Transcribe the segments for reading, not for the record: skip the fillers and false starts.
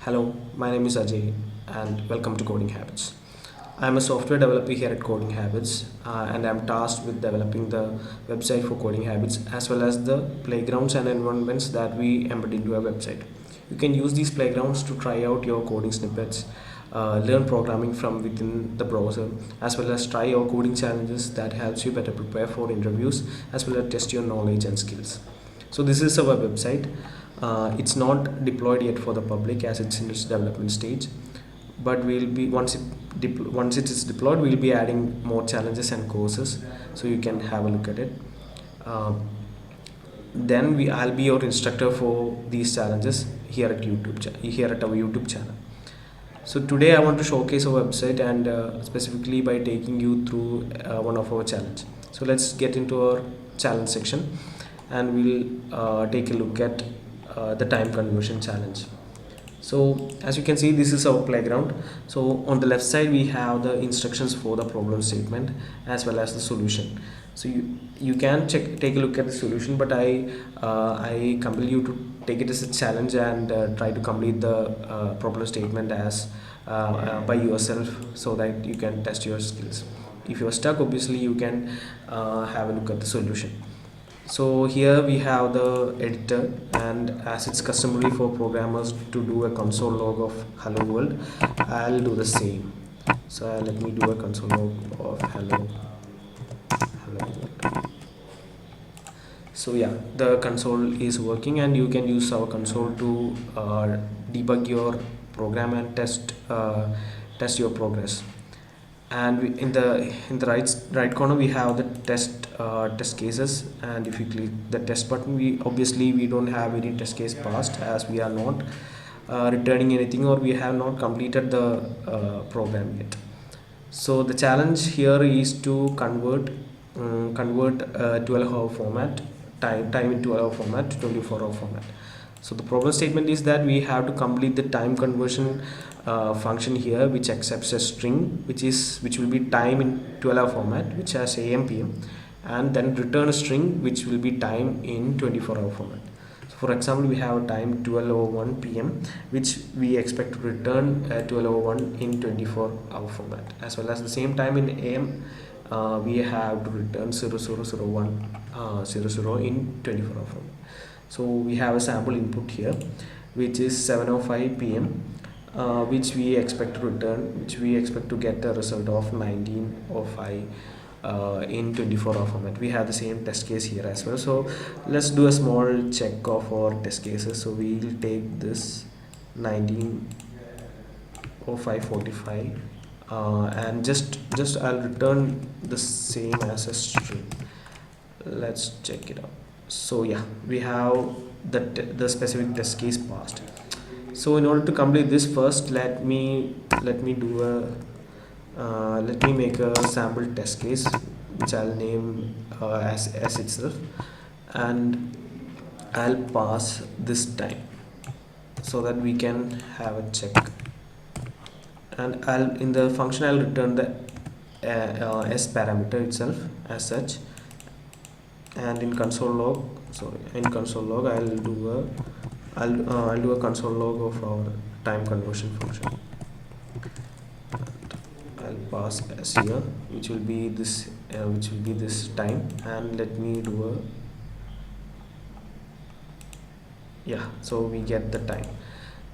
Hello, my name is Ajay and welcome to Coding Habits. I am a software developer here at Coding Habits and I am tasked with developing the website for Coding Habits as well as the playgrounds and environments that we embed into our website. You can use these playgrounds to try out your coding snippets, learn programming from within the browser, as well as try your coding challenges that helps you better prepare for interviews as well as test your knowledge and skills. So this is our website. It's not deployed yet for the public as it's in its development stage, but we'll be once it is deployed, we'll be adding more challenges and courses, so you can have a look at it. Then I'll be your instructor for these challenges here at here at our YouTube channel. So today I want to showcase our website and specifically by taking you through one of our challenge. So let's get into our challenge section and we'll take a look at the time conversion challenge. So as you can see, this is our playground. So on the left side we have the instructions for the problem statement as well as the solution. So you can take a look at the solution, but I compel you to take it as a challenge and try to complete the problem statement as by yourself so that you can test your skills. If you are stuck, obviously you can have a look at the solution. So here we have the editor, and as it's customary for programmers to do a console log of hello world, I'll do the same. So let me do a console log of hello world. So yeah, the console is working and you can use our console to debug your program and test your progress. And in the right corner we have the test cases, and if you click the test button, we don't have any test case passed as we are not returning anything or we have not completed the program yet. So the challenge here is to convert 12-hour format time in 12-hour format to 24-hour format. So the problem statement is that we have to complete the time conversion function here, which accepts a string which will be time in 12-hour format, which has AM PM, and then return a string which will be time in 24-hour format. So for example, we have time 12:01 PM, which we expect to return 12:01 in 24-hour format, as well as the same time in AM we have to return 0001 00 in 24-hour format. So we have a sample input here, which is 7:05 PM, which we expect to get a result of 19:05 in 24-hour format. We have the same test case here as well. So let's do a small check of our test cases. So we'll take this 19:05:45 and just I'll return the same as a string. Let's check it out. So yeah, we have the specific test case passed. So in order to complete this, first let me make a sample test case which I'll name as itself, and I'll pass this time so that we can have a check, and in the function I'll return the s parameter itself as such, and in console log I'll do a console log of our time conversion function. I'll pass s here, which will be this time, and let me do so we get the time.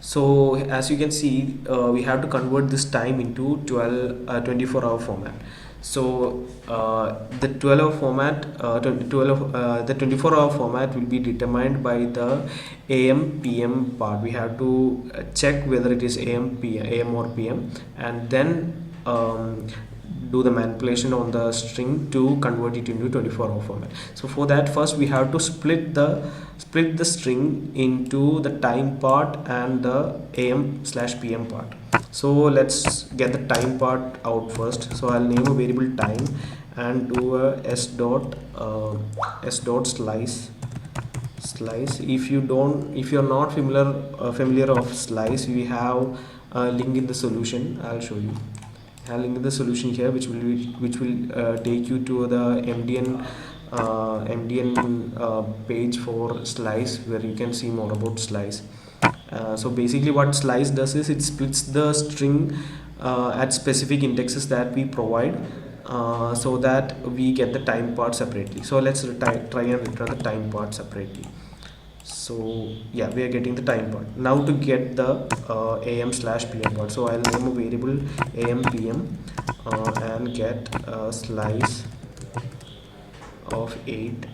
So as you can see, we have to convert this time into 24-hour format. So the 12-hour format, the 24-hour format will be determined by the AM PM part. We have to check whether it is AM or PM, and then do the manipulation on the string to convert it into 24-hour format. So for that, first we have to split the string into the time part and the AM/PM part. So let's get the time part out first. So I'll name a variable time and do a s dot slice. If you're not familiar of slice, we have a link in the solution. I'll show you. I have a link in the solution here, which will take you to the MDN page for slice, where you can see more about slice. So basically what slice does is it splits the string at specific indexes that we provide, so that we get the time part separately. So let's try and return the time part separately. So yeah, we are getting the time part. Now to get the am/pm part, so I'll name a variable am/pm and get a slice of 8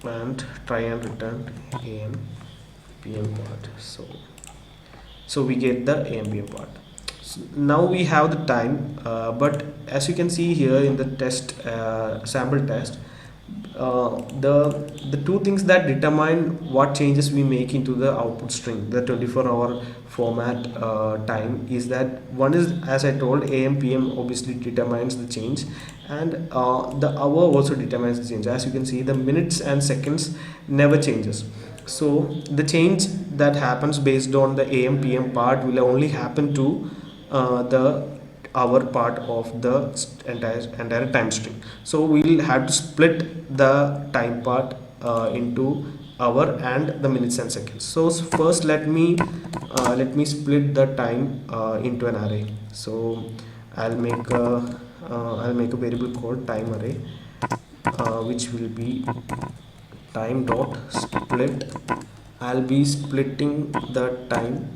and try and return am/pm part. So we get the am/pm part. So now we have the time, but as you can see here in the test sample test, the two things that determine what changes we make into the output string, the 24-hour format time, is that one is, as I told, am/pm obviously determines the change, and the hour also determines the change. As you can see, the minutes and seconds never changes. So the change that happens based on the am/pm part will only happen to the hour part of the entire time string. So we'll have to split the time part into hour and the minutes and seconds. So first let me split the time into an array. So I'll make a variable called time array, which will be time dot split. I'll be splitting the time.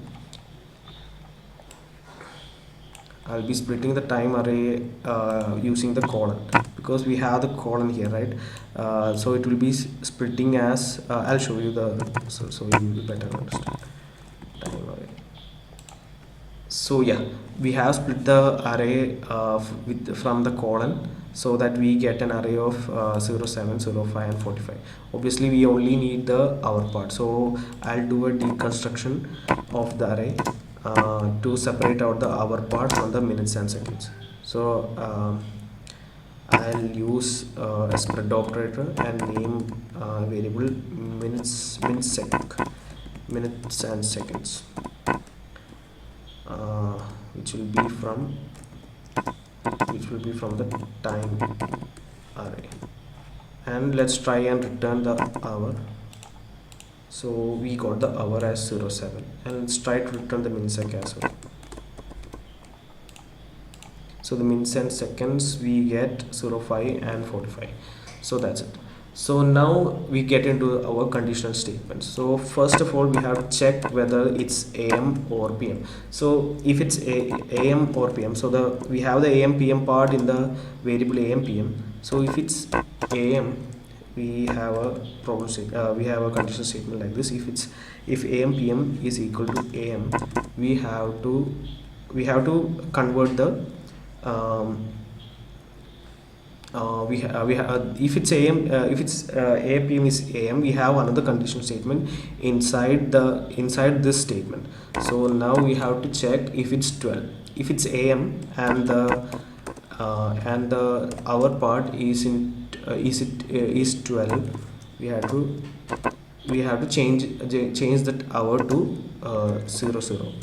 I'll be splitting the time array using the colon, because we have the colon here, right? So it will be splitting as I'll show you so you will better understand time array. So yeah, we have split the array from the colon, so that we get an array of 0, 7, 0, 5 and 45. Obviously we only need the hour part, so I'll do a deconstruction of the array to separate out the hour part from the minutes and seconds. So I'll use a spread operator and name variable minutes and seconds, which will be from the time array, and let's try and return the hour. So we got the hour as 07, and let's try to return the minsec as well. So the minutes and seconds we get 05 and 45. So that's it. So now we get into our conditional statements. So first of all, we have to check whether it's AM or PM. So if it's AM or PM, so we have the AM PM part in the variable AM PM. So if it's AM, we have a we have a conditional statement like this. If AM PM is equal to AM, we have to convert the if it's AM, if it's APM is AM, we have another conditional statement inside this statement. So now we have to check if it's 12. If it's AM and the hour part is 12, we have to change that hour to 00.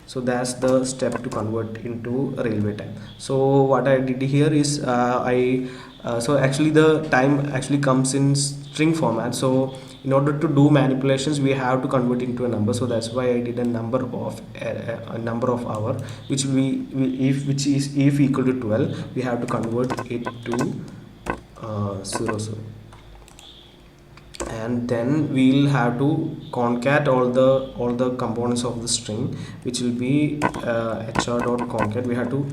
So that's the step to convert into railway time. So what I did here is so actually the time actually comes in string format. So in order to do manipulations, we have to convert into a number. So that's why I did a number of hour, which is equal to 12. We have to convert it to 00. And then we'll have to concat all the components of the string, which will be hr.concat. We have to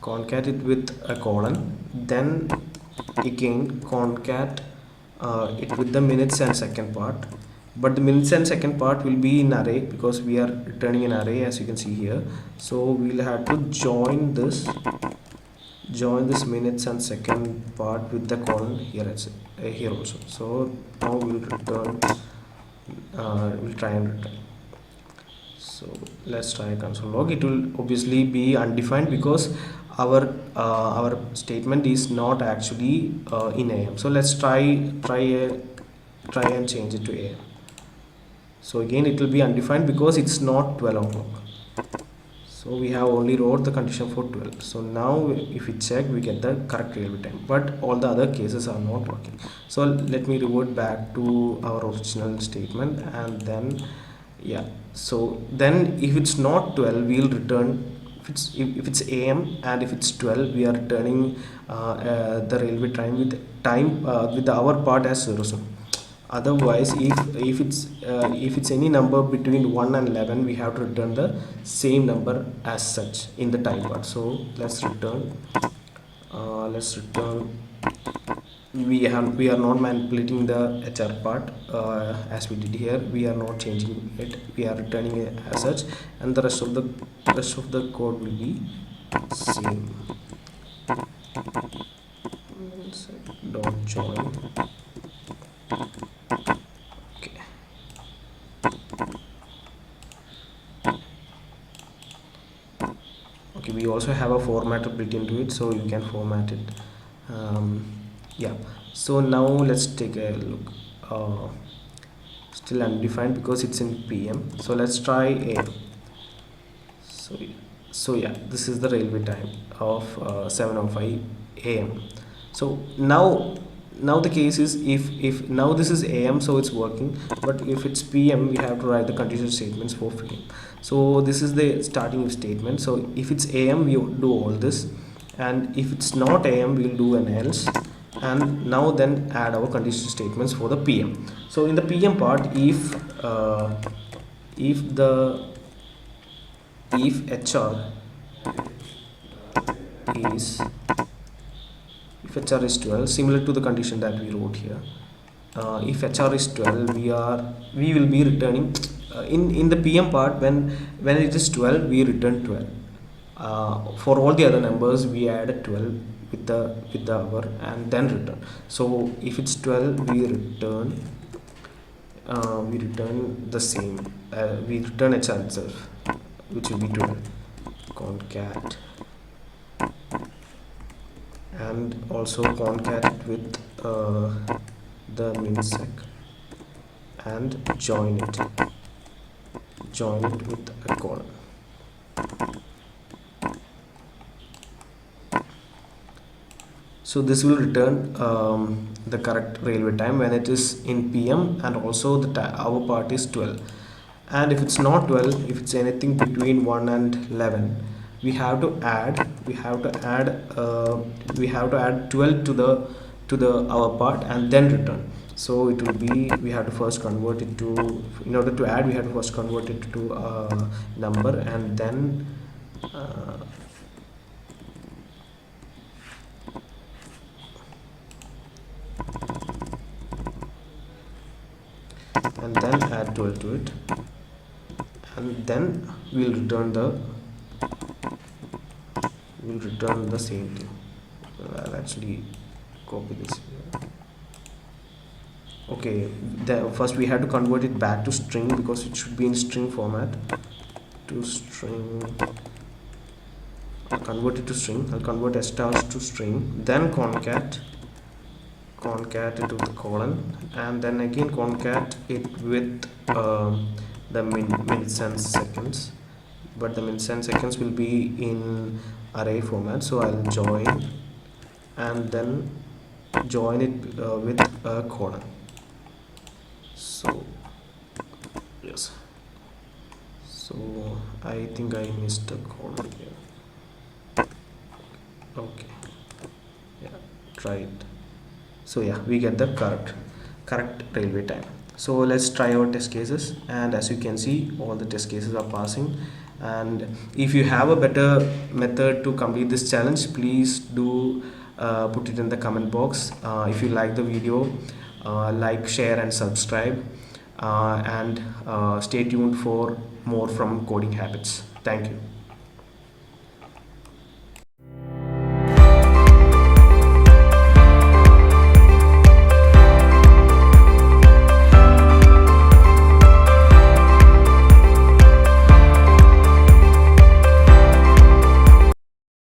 concat it with a colon, then again concat it with the minutes and second part. But the minutes and second part will be in array, because we are returning an array, as you can see here. So we'll have to join this minutes and second part with the colon here also. So now we'll return we'll try and return. So let's try console log. It will obviously be undefined because our statement is not actually in AM. So let's try and change it to AM. So again it will be undefined because it's not 12 o'clock. So we have only wrote the condition for 12. So now if we check, we get the correct railway time, but all the other cases are not working. So let me revert back to our original statement, and then yeah, so then if it's not 12, we'll return, if it's am, and if it's 12, we are returning the railway time with our part as 0. Otherwise, if it's any number between 1 and 11, we have to return the same number as such in the time part. So let's return, we are not manipulating the HR part as we did here. We are not changing it, we are returning it as such, and the rest of the code will be same. Dot join. Okay. Okay, we also have a formatter built into it, so you can format it. Yeah, so now let's take a look. Still undefined because it's in PM. So let's try AM. So yeah, this is the railway time of 7:05 AM. So now the case is, if now this is AM, so it's working, but if it's PM, we have to write the conditional statements for PM. So this is the starting statement. So if it's AM, we do all this, and if it's not AM, we'll do an else, and now then add our conditional statements for the PM. So in the PM part, if HR is if HR is 12, similar to the condition that we wrote here, if HR is 12, we will be returning in the PM part, when it is 12, we return 12. For all the other numbers, we add 12 with the hour and then return. So if it's 12, we return the same. We return HR itself, which will be 12. Concat, and also concat with the minsec, and join it with a colon. So this will return the correct railway time when it is in PM, and also our part is 12. And if it's not 12, if it's anything between 1 and 11, we have to add 12 to the our part and then return. So it will be, we have to first convert it to, in order to add, we have to first convert it to a number, and then add 12 to it, and then we'll return the same thing. I'll actually copy this here. Okay, first we have to convert it back to string, because it should be in string format. To string, I'll convert it to string. I'll convert s stars to string, then concat it with the colon, and then again concat it with the minutes and seconds, but the minutes and seconds will be in array format. So I'll join, and then join it with a colon. So yes, so I think I missed a colon here. Okay, yeah, try it. So yeah, we get the correct railway time. So let's try our test cases, and as you can see, all the test cases are passing. And if you have a better method to complete this challenge, please do put it in the comment box. If you like the video, like, share and subscribe, and stay tuned for more from Coding Habits. Thank you.